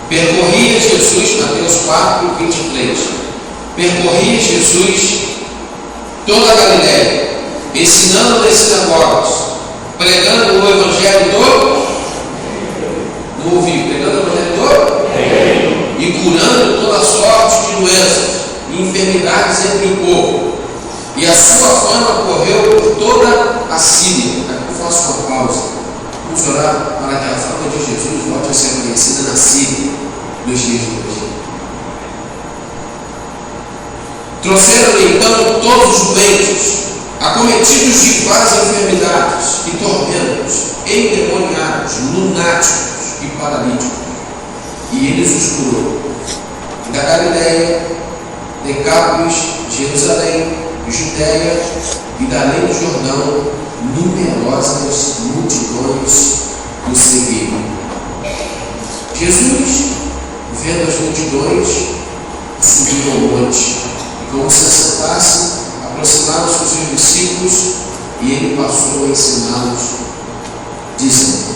Percorria Jesus, Mateus 4, 23, percorria Jesus toda a Galiléia, ensinando nas sinagogas, pregando o Evangelho não ouvi, pregando o Evangelho e curando toda sorte de doenças e enfermidades entre o povo. E a sua fama correu por toda a Síria. Aqui eu faço uma pausa. Vamos orar para que a fama de Jesus volte a ser conhecida na Síria nos dias de hoje. Trouxeram-lhe então todos os doentes, acometidos de várias enfermidades e tormentos, endemoniados, lunáticos e paralíticos, e ele os curou. Da Galiléia, Decápolis, Jerusalém, Judéia e da além do Jordão, numerosas multidões o seguiam. Jesus, vendo as multidões, subiu ao monte, e como se assentasse, aproximaram-se os seus discípulos, e ele passou a ensiná-los, dizendo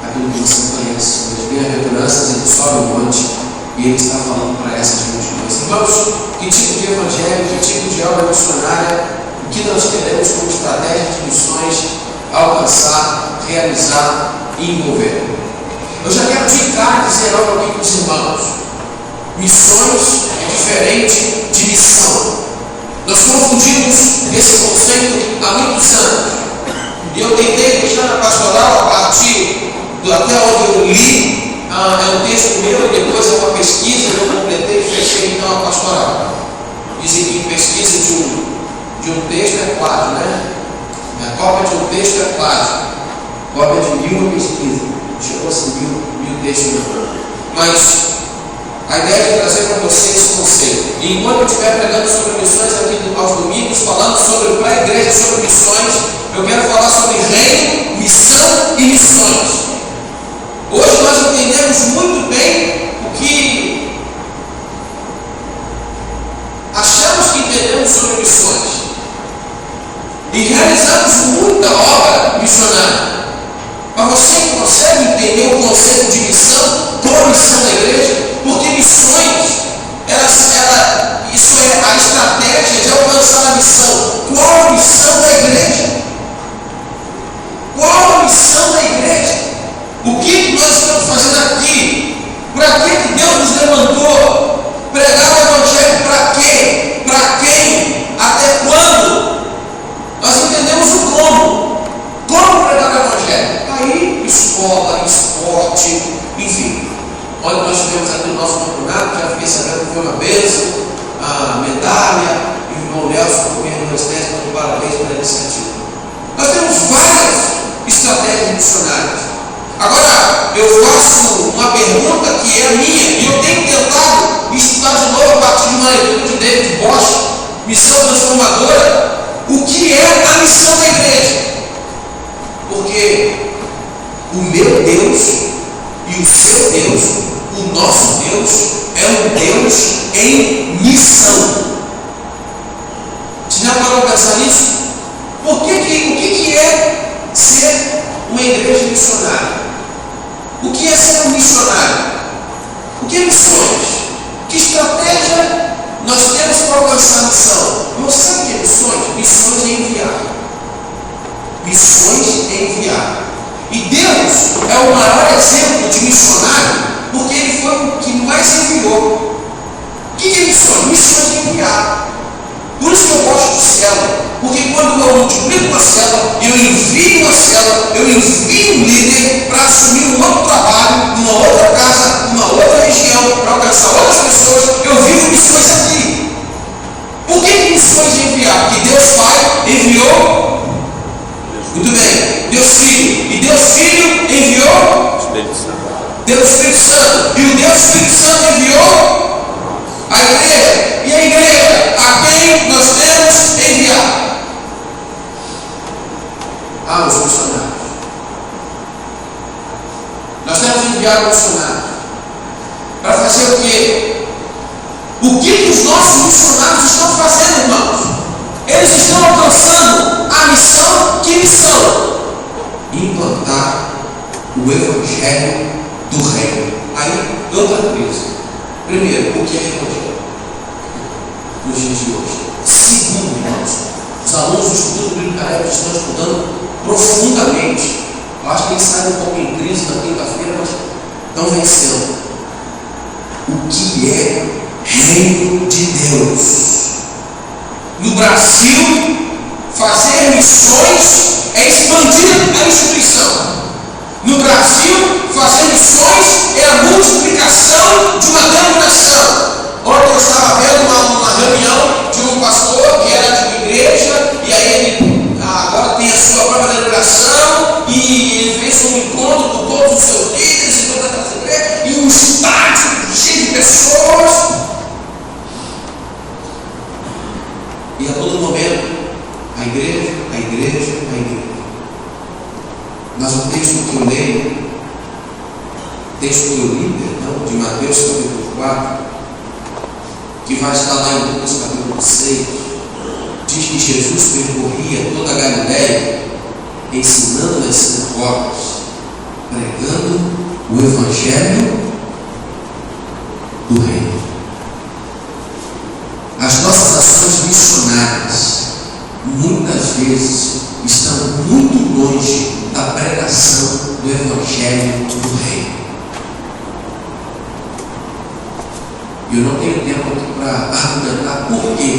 aquilo que você conhece, as bem-aventuranças, ele sobe o monte, e ele está falando para essas multidões. Irmãos, que tipo de evangelho, que tipo de obra missionária, o que nós queremos como estratégia de missões alcançar, realizar e envolver? Eu já quero de cara dizer algo aqui para os irmãos. Missões é diferente de missão. Nós confundimos esse conceito há muitos anos. E eu tentei deixar na pastoral, a partir do até onde eu li, é um texto meu, e depois é uma pesquisa, eu completei e fechei então a pastoral. Dizem que pesquisa de um texto é plágio, né? A cópia de um texto é plágio. Cópia de 1000 pesquisa. Chegou a ser 1000 textos não. Mas a ideia é de trazer para vocês esse conceito. E enquanto eu estiver pregando sobre missões aqui aos domingos, falando sobre para a igreja, sobre missões, eu quero falar sobre reino, missão e missões. Hoje nós entendemos muito bem o que achamos que entendemos sobre missões. E realizamos muita obra missionária. Mas você consegue entender o conceito de missão, como missão da igreja? Porque missões, isso é a estratégia de alcançar a missão. Qual a missão da igreja? Qual a missão da igreja? O que nós estamos fazendo aqui? Para que Deus nos levantou? Pregar o Evangelho para quê? Para quem? Até quando? Nós entendemos o como. Como pregar o Evangelho? Aí, escola, esporte, enfim. Olha, nós tivemos aqui o nosso campeonato, já fiquei sabendo que foi uma bênção, a medalha, e o irmão Nelson, primeiro universitário, de parabéns pela iniciativa. Nós temos várias estratégias missionárias. Agora, eu faço uma pergunta que é minha, e eu tenho tentado estudar de novo a partir de uma leitura de David Bosch, missão transformadora, o que é a missão da igreja? Porque o meu Deus e o seu Deus, o nosso Deus, é um Deus em missão. Você já parou para pensar nisso? O que é ser uma igreja missionária? O que é ser um missionário? O que é missões? Que estratégia nós temos para alcançar a missão? Você sabe o que é missões? Missões é enviar. Missões é enviar. E Deus é o maior exemplo de missionário, porque Ele foi o que mais enviou. O que é missões? Missões é enviar. Por isso que eu gosto de célula, porque quando eu multiplico uma célula, eu envio uma célula, eu envio um líder para assumir um outro trabalho, numa outra casa, numa outra região, para alcançar outras pessoas. Eu vivo missões aqui. Por que missões de enviar? Porque Deus Pai enviou, muito bem, Deus Filho, e Deus Filho enviou Deus Espírito Santo, e o Deus Espírito Santo enviou a igreja, e a igreja a quem nós temos enviado? Os missionários. Nós temos enviado missionários para fazer o quê? O que os nossos missionários estão fazendo, irmãos? Eles estão alcançando a missão. Que missão? Implantar o Evangelho do reino. Aí, outra coisa. Primeiro, o que é evangelho nos dias de hoje? Segundo, irmãos, os alunos do Instituto Bíblico Careca estão estudando profundamente. Eu acho que eles saem um pouco em crise na quinta-feira, mas estão vencendo. O que é reino de Deus? No Brasil, fazer missões é expandir a instituição. No Brasil, fazer missões é a multiplicação de uma denominação. Ontem eu estava vendo uma reunião de um pastor que era de uma igreja, e aí ele agora tem a sua própria denominação, e ele fez um encontro com todos os seus líderes e todas aquelas igrejas, e um estádio cheio de pessoas. E a todo momento, a igreja. Mas o texto que eu leio, texto que eu li, de Mateus capítulo 4, que vai estar lá em Lucas capítulo 6, diz que Jesus percorria toda a Galileia, ensinando nas sinagogas, pregando o evangelho do reino. As nossas ações missionárias muitas vezes estão muito longe da pregação do evangelho do reino. E eu não tenho tempo aqui para argumentar por que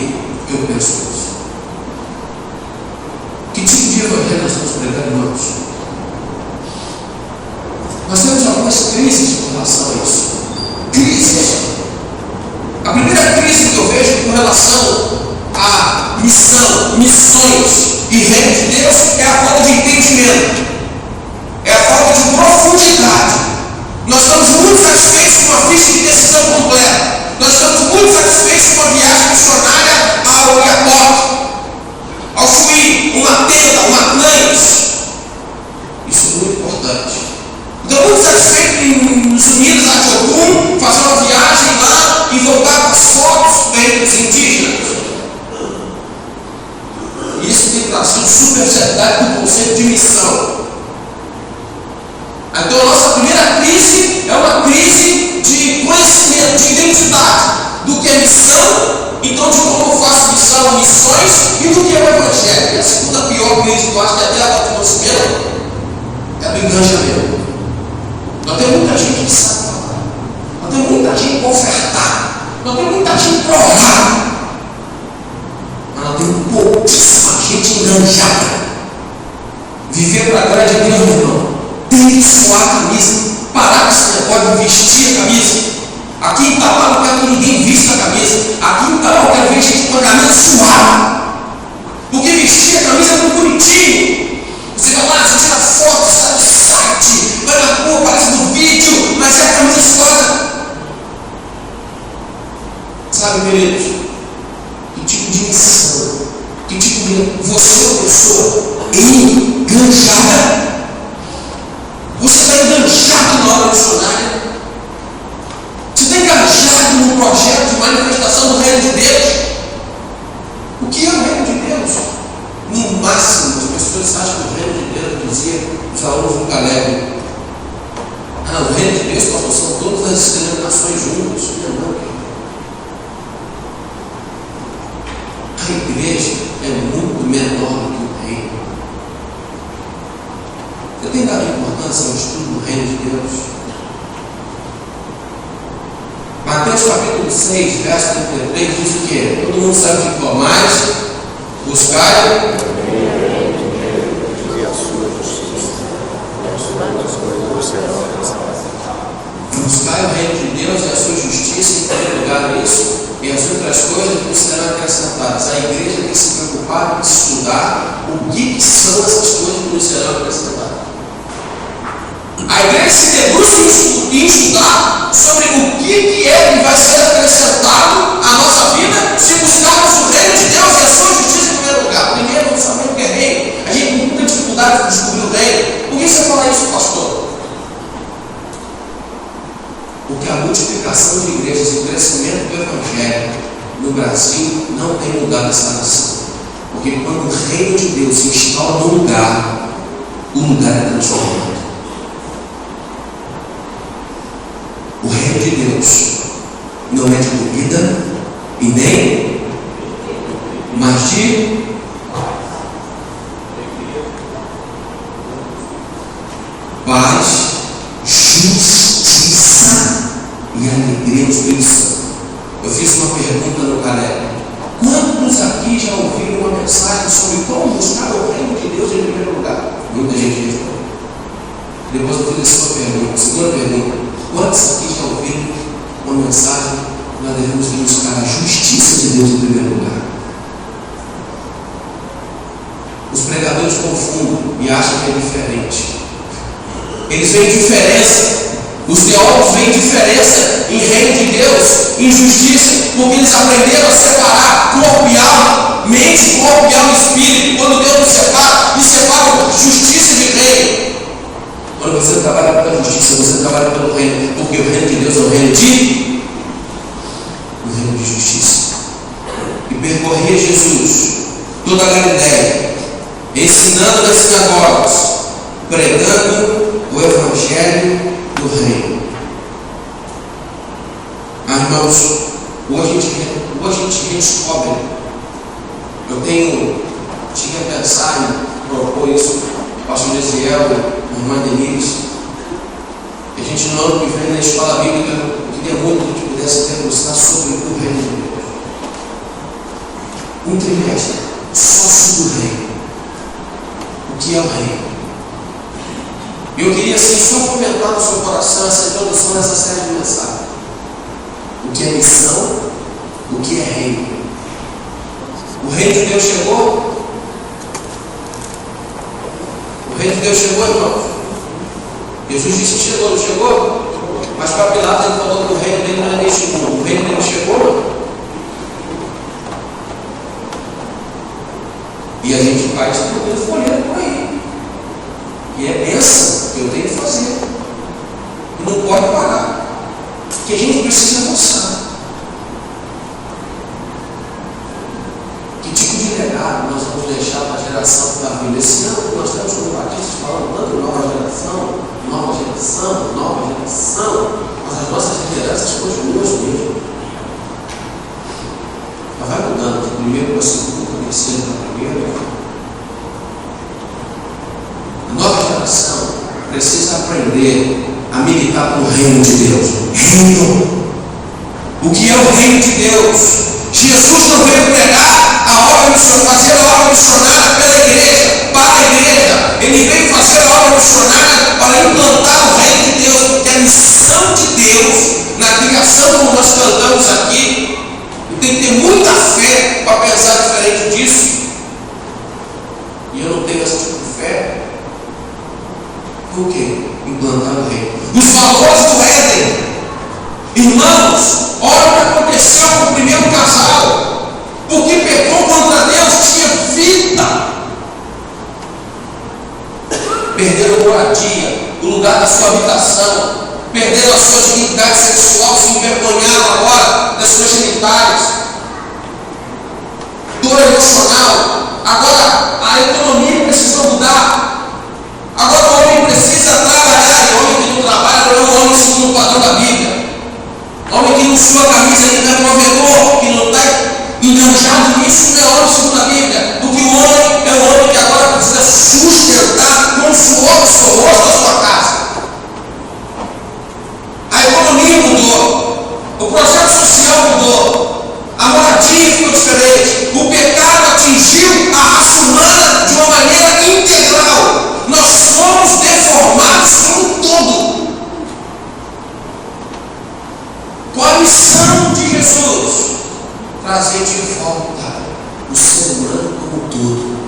eu penso isso. Que tipo de evangelho nós estamos pregando, irmãos? Nós temos algumas crises com relação a isso. Crises. A primeira crise que eu vejo com relação a missão, missões e reino de Deus é a falta de entendimento, é a falta de profundidade. Nós estamos muito satisfeitos com a ficha de decisão completa. Nós estamos muito satisfeitos com a viagem missionária ao Iapoque, ao Chuí, uma tenda, uma Atlântis. Isso é muito importante. Estou muito satisfeito em nos Unidos a Jogum, fazer uma viagem lá e voltar com as fotos dos indígenas. Isso tem trazido super seriedade do conceito de missão. Então a nossa primeira crise é uma crise de conhecimento, de identidade do que é missão, então de como eu faço missão, missões e do que é o evangelho. E a segunda pior crise que eu acho que até a falta de conhecimento é a do enganjamento. Nós temos muita gente que sabe falar, nós temos muita gente que ofertar, nós temos muita gente provar. Mas tem pouquíssima gente enganjada. Viver para a glória de Deus, irmão, tem que suar a camisa, parar com esse negócio de vestir a camisa. Aqui em Itaú não quero que ninguém vista a camisa. Aqui em Itaú eu quero ver gente com a camisa suada. Porque vestir a camisa é muito bonitinho. Você vai lá, você tira foto, sai no site, vai na rua, aparece no vídeo, mas é a camisa suada. Sabe, queridos? Que tipo de missão? Que tipo de... Você é uma pessoa enganjada. Você está enganjado na obra missionária. Você está enganjado no projeto de manifestação do reino de Deus. O que é o reino de Deus? No máximo, as pessoas acham que o reino de Deus, dizia os alunos do Caleb, o reino de Deus, pastor, são todas as denominações juntas. Não. A igreja é muito menor do que o reino. Você tem dado importância ao estudo do reino de Deus? Mateus capítulo 6, verso 33 diz o quê? Todo mundo sabe de qual mais? Buscai e a sua justiça. As coisas serão acrescentadas. Buscai o reino de Deus e a sua justiça, em primeiro lugar isso, e as outras coisas não serão acrescentadas. A igreja tem que se preocupar em estudar o que são essas coisas que não serão acrescentadas. A igreja se debruça em estudar sobre o que é que vai ser acrescentado à nossa vida se buscarmos o reino de Deus e a sua justiça em primeiro lugar. Primeiro, não sabemos o que é reino. A gente tem muita dificuldade de descobrir o reino. Por que você fala isso, pastor? Porque a multiplicação de igrejas e o crescimento do evangelho no Brasil não tem mudado essa nação. Porque quando o reino de Deus se instala no lugar, o lugar é transformado. de Deus não é de comida e nem, mas de paz, justiça e alegria no Espírito Santo. Eu fiz uma pergunta no Caleb. Quantos aqui já ouviram uma mensagem sobre como buscar o reino de Deus em primeiro lugar? Muita gente respondeu. Depois eu fiz a sua pergunta, a segunda pergunta. Quantos aqui já ouviram uma mensagem que nós devemos buscar a justiça de Deus em primeiro lugar? Os pregadores confundem e acham que é diferente. Eles veem diferença. Os teólogos veem diferença em reino de Deus, em justiça, porque eles aprenderam a separar corpo e alma, mente, corpo e alma e espírito. Quando Deus nos separa, nos separa justiça de reino. Quando você trabalha pela justiça, você trabalha pelo reino, porque o reino de Deus é o reino de justiça. E percorria Jesus toda a Galiléia, ensinando nas sinagogas, pregando o evangelho do reino. Irmãos, hoje a gente descobre. Eu tinha pensado em propor isso ao pastor Gesiel, a irmã Denise. A gente no ano que vem na escola bíblica, eu queria muito que a gente pudesse degustar sobre o reino de Deus. Um trimestre só sobre o reino. O que é o reino? Eu queria assim só comentar no seu coração essa introdução dessa série de mensagens. O que é missão? O que é reino? O reino de Deus chegou? O reino de Deus chegou, irmãos? Jesus disse que chegou, não chegou? Mas para Pilatos ele falou que o reino dele não é neste mundo. O reino dele chegou, não? E a gente vai distribuindo folheto por aí. E é bênção que eu tenho que fazer. E não pode parar. Que a gente precisa avançar. Que tipo de legado nós vamos deixar para a geração que está vindo? Esse ano nós temos como batistas falando tanto nova geração, mas as nossas lideranças continuam as mesmas. Mas vai mudando de primeiro para segundo, para terceiro para primeiro. A nova geração precisa aprender a militar para o reino de Deus. Reino. O que é o reino de Deus? Jesus não veio pregar a obra missionária, fazer a obra missionária pela igreja, para a igreja. Ele veio fazer a obra missionária para implantar o reino de Deus, porque a missão de Deus na criação, como nós cantamos aqui, tem que ter muita fé para pensar diferente disso. E eu não tenho esse tipo de fé. Por quê? Implantar o reino. Os valores do Éden. Irmãos, olha o que aconteceu com o primeiro casal. Porque pecou contra Deus, tinha vida. Perderam a moradia, o lugar da sua habitação. Perderam a sua dignidade sexual, se envergonharam agora das suas genitais. Dor emocional. Agora a economia precisou mudar. Agora o homem precisa trabalhar. O homem que não trabalha não é um homem segundo o padrão da Bíblia. O homem que não sua camisa, que não é provedor, que não está enganjado nisso, não é homem segundo a Bíblia. Porque o homem é um homem que agora precisa sustentar com o suor do seu rosto a sua casa. A economia mudou. O projeto social mudou. A moradia ficou diferente. O pecado atingiu a raça humana de uma maneira integral. Nós somos deformados como um todo. Com a missão de Jesus, trazer de volta o ser humano como um todo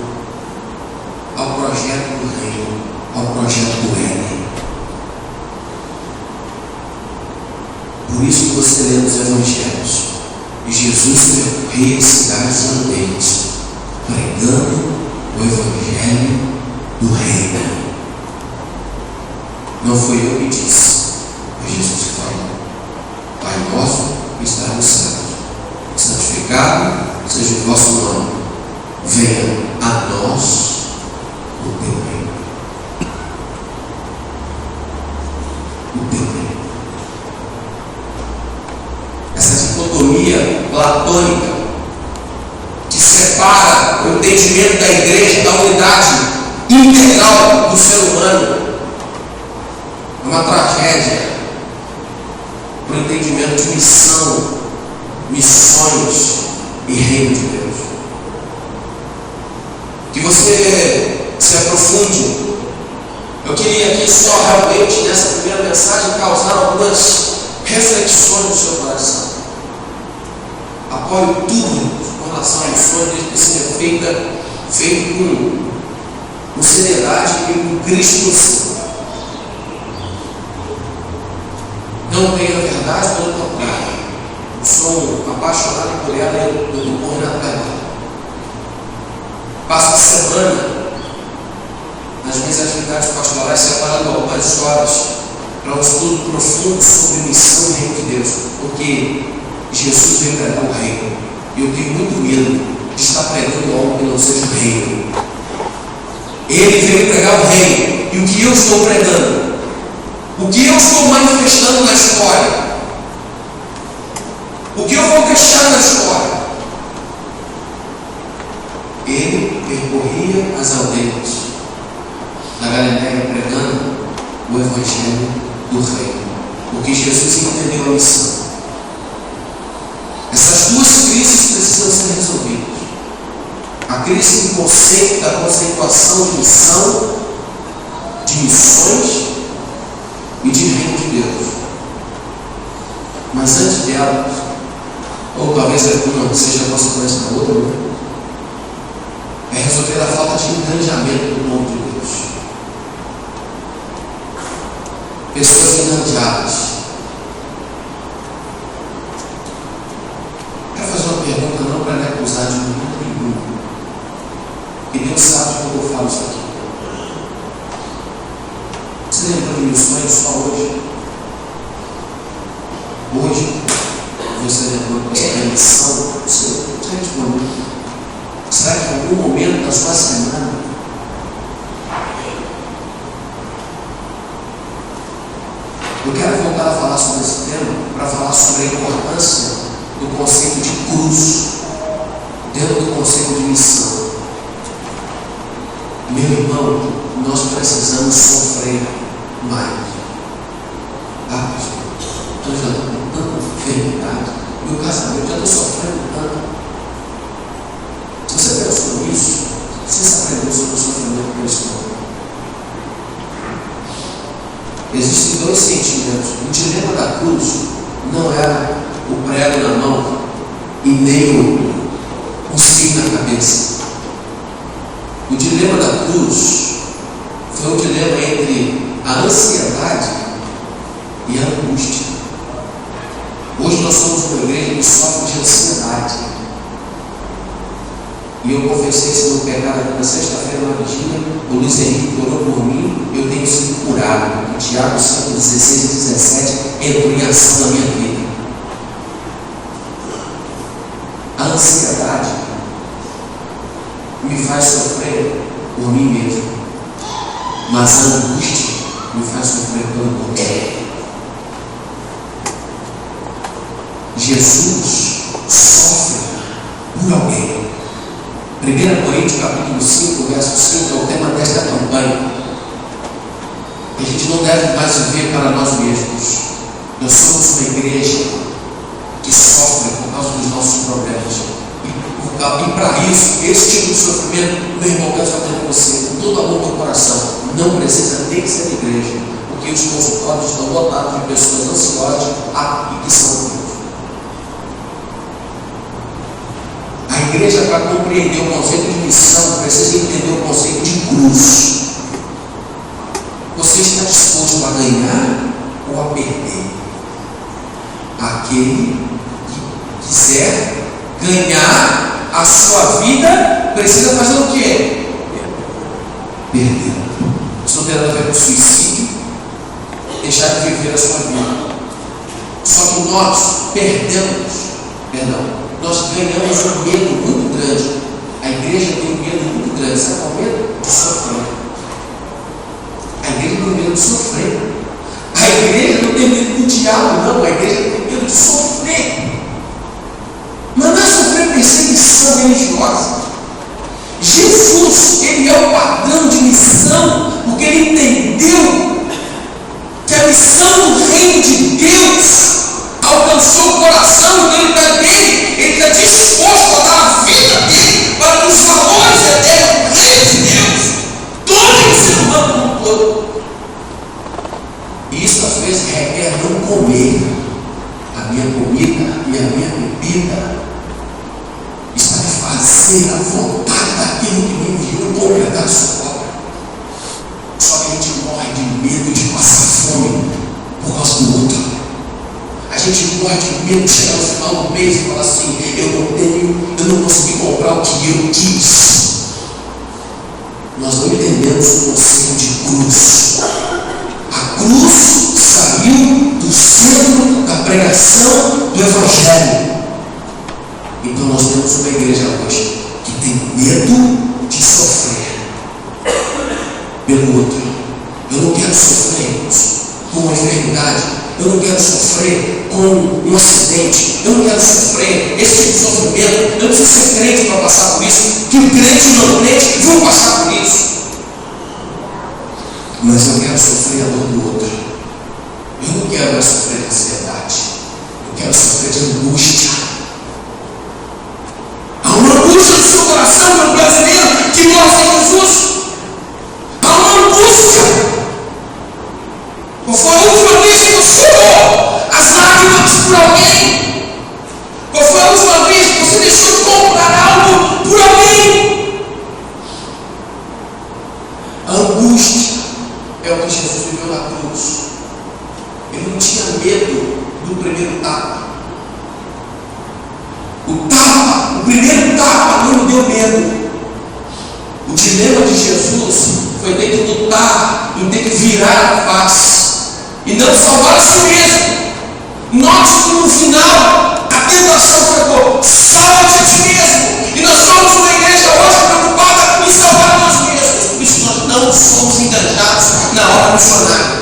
ao projeto do reino, ao projeto do reino. Por isso que você lê nos evangelhos, e Jesus percorria cidades e aldeias, pregando o evangelho do reino. Não foi eu que disse, foi Jesus que falou. Pai nosso que está no céu, santificado seja o vosso nome. Venha a nós o teu reino. O teu reino. teoria platônica que separa o entendimento da igreja da unidade integral do ser humano. É uma tragédia para o entendimento de missão, missões e reino de Deus. Que você se aprofunde. Eu queria aqui só realmente nessa primeira mensagem causar algumas reflexões no seu coração. Apoio tudo com relação a missões, desde que seja feito com seriedade e com Cristo no centro. Não tenho a verdade, pelo contrário. Eu sou apaixonado por ela e eu estou correndo atrás dela. Passo a semana nas minhas atividades pastorais separando algumas histórias para um estudo profundo sobre missão e reino de Deus, porque Jesus veio pregar o reino e eu tenho muito medo de estar pregando algo que não seja o reino. Ele veio pregar o reino e o que eu estou pregando, o que eu estou manifestando na história, o que eu vou deixar na história. Ele percorria as aldeias da Galileia pregando o Evangelho do Reino, porque Jesus entendeu a missão. Essas duas crises precisam ser resolvidas. A crise do conceito, da conceituação de missão, de missões e de reino de Deus. Mas antes delas, ou talvez alguma seja a consequência da outra, é resolver a falta de engajamento do povo de Deus. Pessoas engajadas. Quero fazer uma pergunta não para me acusar de nenhum. E Deus sabe quando eu falo isso aqui. Você lembra de missões só hoje? Hoje, você lembrou que é missão? Você respondeu. Será que em algum momento da sua semana eu quero voltar a falar sobre esse tema para falar sobre a importância do conceito de cruz dentro do conceito de missão. Meu irmão, nós precisamos sofrer mais. Pastor, eu já estou com tanta enfermidade, meu casamento já estou sofrendo tanto. Se você pensou nisso, você aprendeu sobre o sofrimento cristão. Existem dois sentimentos. O dilema da cruz não era o prego na mão e nem o fio na cabeça. O dilema da cruz foi o dilema entre a ansiedade e a angústia. Hoje nós somos uma igreja que sofre de ansiedade. E eu confessei esse meu pecado aqui na sexta-feira na vigília. O Luiz Henrique orou por mim, eu tenho sido curado. O Tiago 5, 16 e 17 entrou em ação na minha vida. A ansiedade me faz sofrer por mim mesmo, mas a angústia me faz sofrer pelo outro. Jesus sofre por alguém. 1 Coríntios capítulo 5, verso 5 é o tema desta campanha. A gente não deve mais viver para nós mesmos. Nós somos uma igreja que sofre por causa dos nossos problemas. E para isso, esse tipo de sofrimento, meu irmão, quero fazer com você, com todo amor do coração, não precisa ter que ser igreja, porque os consultórios estão lotados de pessoas ansiosas e que são vivos. A igreja, para compreender o conceito de missão, precisa entender o conceito de cruz. Você está disposto a ganhar ou a perder? Aquele que quiser ganhar a sua vida precisa fazer o quê? Perder. Isso não tem nada a ver com suicídio, deixar de viver a sua vida. Só que nós nós ganhamos um medo muito grande. A igreja tem um medo muito grande. Sabe qual é o medo? De sofrer. A igreja tem medo de sofrer. A igreja não tem medo do diabo, não. A igreja tem medo de sofrer. de Deus alcançou o coração dele, ele está disposto a dar a vida dele para que os valores eternos do reino de Deus tomem o ser humano como um todo. E isso às vezes requer não comer a minha comida e a minha bebida, está a fazer a vontade daquilo que me enviou completar a sua obra. Só que a gente morre de medo de passar fome por causa do outro. A gente morre de medo de chegar no final do mês e falar assim: eu não consegui comprar o que eu quis. Nós não entendemos o conceito de cruz. A cruz saiu do centro da pregação do Evangelho. Então nós temos uma igreja hoje que tem medo de sofrer pelo outro. Eu não quero sofrer com uma enfermidade, eu não quero sofrer com um acidente, eu não quero sofrer esse tipo de sofrimento. Eu não preciso ser crente para passar por isso, que crente e não crente vão passar por isso. Mas eu quero sofrer a dor do outro. Eu não quero mais sofrer de ansiedade, eu quero sofrer de angústia. Há uma angústia no seu coração, meu brasileiro, que morre sem Jesus. Há uma angústia. Qual foi a última vez que você chorou as lágrimas por alguém? Qual foi a última vez que você deixou de comprar algo por alguém? A angústia é o que Jesus viveu na cruz. Ele não tinha medo do primeiro tapa. O primeiro tapa não lhe deu medo. O dilema de Jesus foi ter que lutar, em ter que virar a face e não salvar a si mesmo. Note que no final a tentação foi: salve a ti mesmo. E nós somos uma igreja hoje preocupada em salvar nós mesmos. Por isso nós não somos engajados na obra missionária.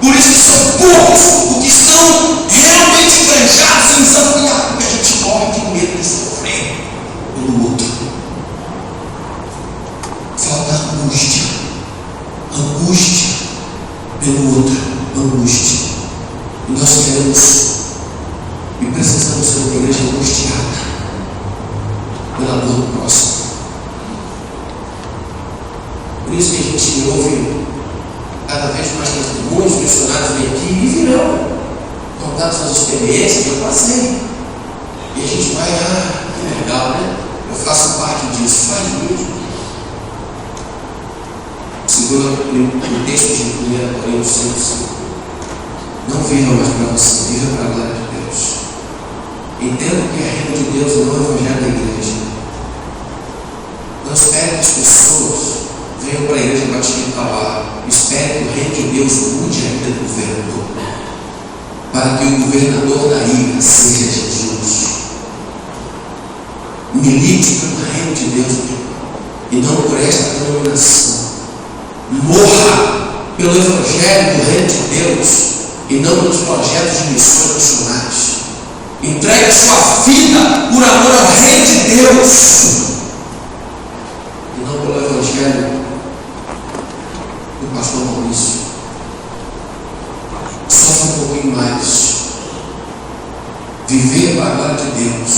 Por isso que são poucos os que são realmente engajados em missão, porque a gente morre de medo de sofrer pelo outro. Falta angústia pelo outro, angústia. E nós queremos e precisamos ser uma igreja angustiada pela dor do próximo. Por isso que a gente ouve cada vez mais testemunhos, missionários vêm aqui e virão contar suas experiências. Eu passei. E a gente vai: que legal, né? Eu faço parte disso. Faz mesmo. Segundo o texto de 1 Coríntios 5:5, não viva mais para você, viva para a glória de Deus. Entenda que a reino de Deus não é o evangelho da igreja. Não espere que as pessoas venham para a igreja para te falar. Espere que o reino de Deus mude a vida do governador, para que o governador da ilha seja Jesus. Milite pelo reino de Deus e não por esta denominação. Morra pelo evangelho do reino de Deus e não pelos projetos de missões missionários. Entregue sua vida por amor ao reino de Deus e não pelo evangelho do pastor Maurício. Sofra um pouquinho mais. Viver para a glória de Deus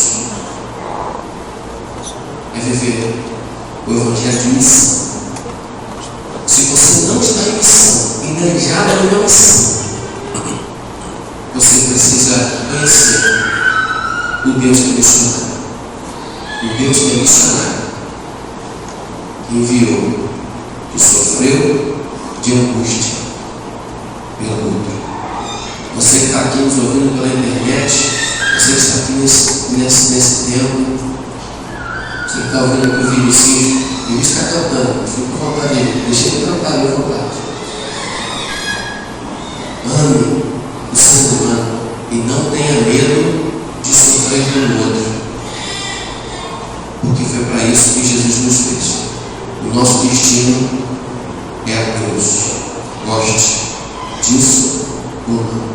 é viver o evangelho de missão. Se você não está em missão, enganjado em uma missão, você precisa conhecer o Deus que é missionário. O Deus que é missionário, que enviou, que sofreu de angústia pelo outro. Você que está aqui nos ouvindo pela internet, você que está aqui nesse tempo, você que está ouvindo aqui o Vinicius está cantando, fico com vontade dele, deixa ele cantar à minha vontade. Ame o ser humano e não tenha medo de sofrer pelo outro, porque foi para isso que Jesus nos fez. O nosso destino é a cruz. Goste disso ou não.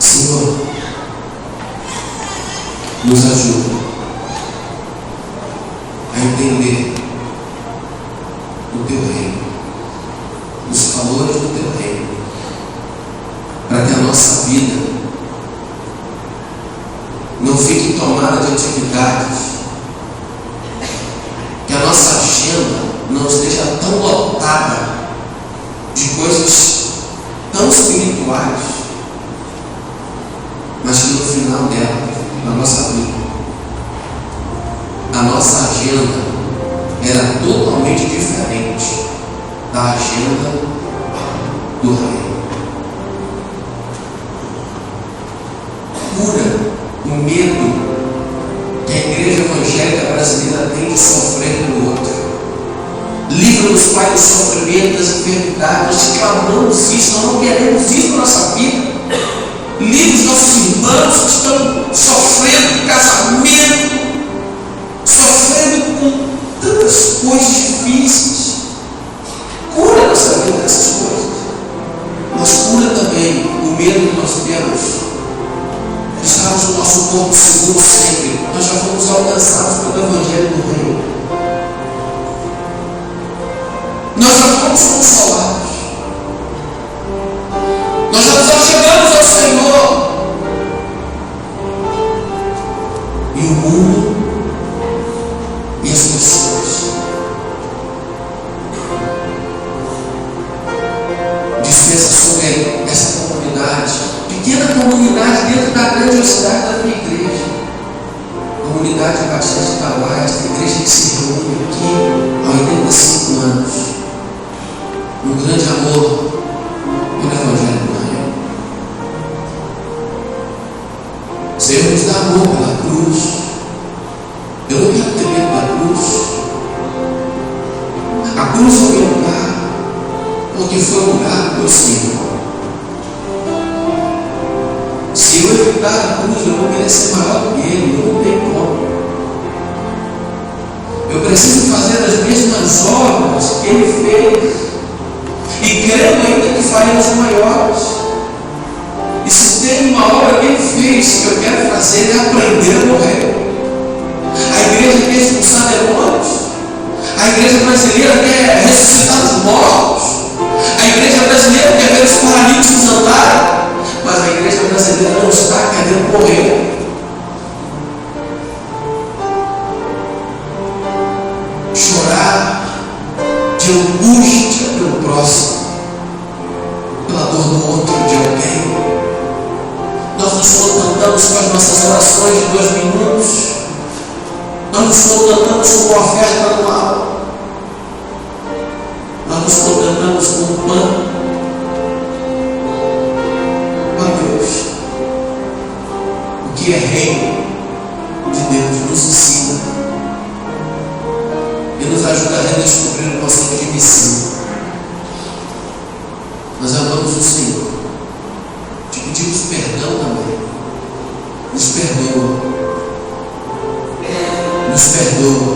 Senhor, nos ajuda a entender o teu reino, os valores do teu reino, para que a nossa vida não fique tomada de atividades, que a nossa agenda não esteja tão lotada de coisas tão espirituais, mas que no final dela, na nossa vida, a nossa agenda era totalmente diferente da agenda do Rei. Cura o medo que a igreja evangélica brasileira tem de sofrer pelo outro. Livra-nos, Pai, do sofrimento, das enfermidades. Nós clamamos isso, nós não queremos isso na nossa vida. Livra os nossos irmãos que estão sofrendo casamento, sofrendo com tantas coisas difíceis. Cura a nossa vida dessas coisas. Mas cura também o medo que nós temos. Estamos no nosso corpo seguro sempre. Nós já fomos alcançados pelo Evangelho do Reino. Nós já fomos consolados. Nós já nos chegamos ao Senhor. E o mundo e as pessoas dispensa sobre essa comunidade, pequena comunidade dentro da grandiosidade da minha igreja. Comunidade Batista de Itauá, esta igreja que se reúne aqui há 85 anos. Um grande amor pelo Evangelho do Reino. O Senhor nos dá amor pela cruz. Eu não quero ter medo da cruz. A cruz é o meu lugar, porque foi o lugar do meu Senhor. Se eu evitar a cruz, eu vou querer ser maior do que Ele. Eu não tenho como. Eu preciso fazer as mesmas obras que Ele fez. E crendo ainda que faremos maiores. E se tem uma obra que Ele fez, que eu quero fazer é aprender a morrer. A igreja quer expulsar demônios. A igreja brasileira quer ressuscitar os mortos. A igreja brasileira quer ver os paralíticos andarem. Mas a igreja brasileira não está querendo morrer. Chorar de angústia pelo próximo, pela dor do outro, de alguém. Nós nos contentamos com as nossas orações de 2 minutos. Nós nos contentamos com uma oferta anual. Nós nos contentamos com o pão. O que é reino de Deus nos ensina e nos ajuda a redescobrir o conceito de missão. Nós amamos o Senhor, te pedimos perdão também. Nos perdoa, nos perdoa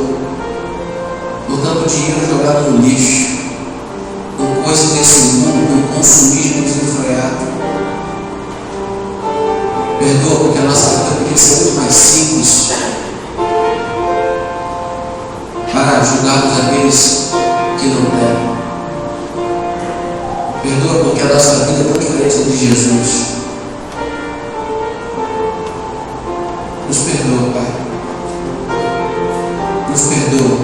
por tanto dinheiro jogado no lixo, por coisas desse mundo, por consumismo desenfreado. Perdoa porque a nossa vida podia ser muito mais simples para ajudarmos aqueles que não devem. Perdoa porque a nossa vida é muito diferente de Jesus. Nos perdoa, Pai. Nos perdoa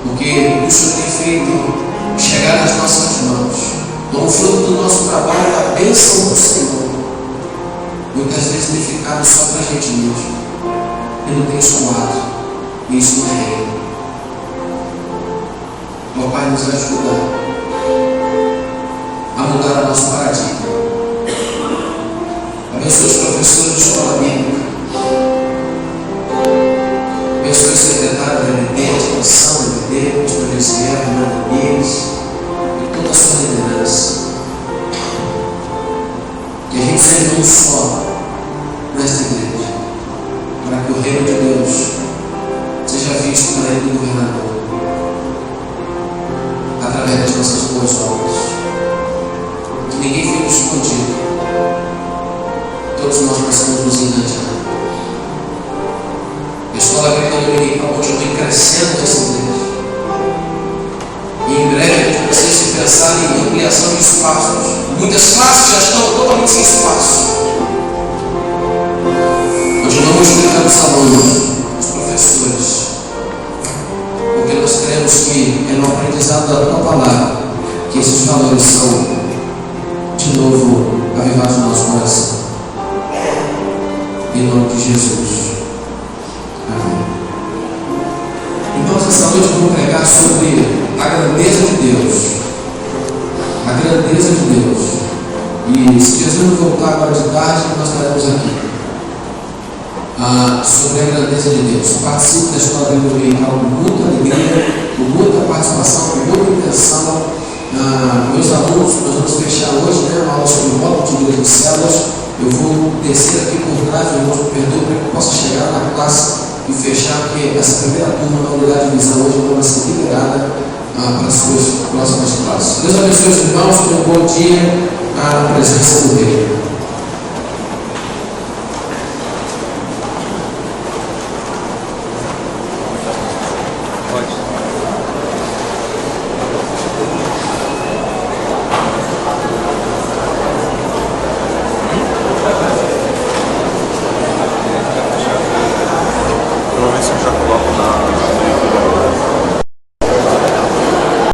porque o Senhor tem feito chegar nas nossas mãos, como fruto do nosso trabalho, a bênção do Senhor. Muitas vezes tem ficado só para a gente mesmo. E não tem somado. E isso não é reino. Ó Pai, nos ajuda a mudar o nosso paradigma. Abençoe os professores de escola bíblica. Abençoe o secretário da EBD, a expansão da EBD, o pastor Gessiel, Fernando Pires e toda a sua liderança. Que a gente seja um só nesta igreja, para que o reino de Deus seja visto pela ele do governador, através das nossas boas obras. Que ninguém fique escondido. Todos nós possamos nos engajar. A escola bíblica dominical continue crescendo nessa igreja. E em breve a gente vai ser pensar em ampliação de espaços. Muitas classes já estão totalmente sem espaço. Continuamos explicando os alunos, os professores, porque nós cremos que é no aprendizado da tua palavra que esses valores são de novo avivados no nosso coração. Em nome de Jesus. Amém. Então, essa noite eu vou pregar sobre a grandeza de Deus. A grandeza de Deus. E se Jesus não voltar agora de tarde, nós estaremos aqui. Sobre a grandeza de Deus. Participe da escola bíblica com muita alegria, com muita participação, com muita intenção. Meus alunos, nós vamos fechar hoje, né, uma aula sobre o modo de igreja de células. Eu vou descer aqui por trás, os irmãos me perdoem para que eu possa chegar na classe e fechar, porque essa primeira turma da unidade de visão hoje vai ser liberada para as suas próximas classes. Deus abençoe os irmãos, tenham um bom dia na presença do Rei.